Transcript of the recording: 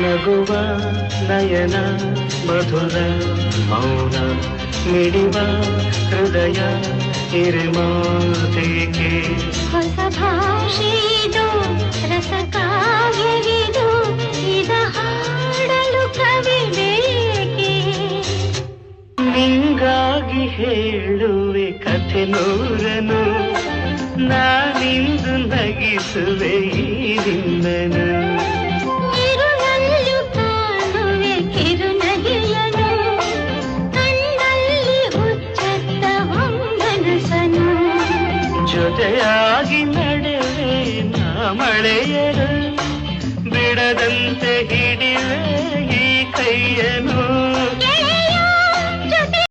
ನಗುವ ನಯನ ಮಧುರ ಮೌನ ಮಿಡಿವ ಹೃದಯ ಹಿರಿಮಾತೆಗೆ ಹೊಸ ಭಾಷೆದು ರಸ ಕಾವ್ಯವಿದು ಇದ ಹಾಡಲು ಕವಿ ಬೇಕೆ ನಿಂಗಾಗಿ ಹೇಳುವೆ ಕಥೆ ನೂರನು ನಾನಿಂದು ನಗಿಸುವೆ ಈ ನಿನ್ನನು ಇರುಳಲ್ಲೂ ಕಾಣುವೆ ಕಿರುನಗೆಯನು ಕಣ್ಣಲ್ಲಿ ಹುಚ್ಚತ್ತ ಹೊಂಗನಸನು ಜೊತೆಯಾಗಿ ನಡೆವೆ ನಾ ಮಳೆಯರು ಬಿಡದಂತೆ ಹಿಡಿವೆ ಈ ಕೈಯನು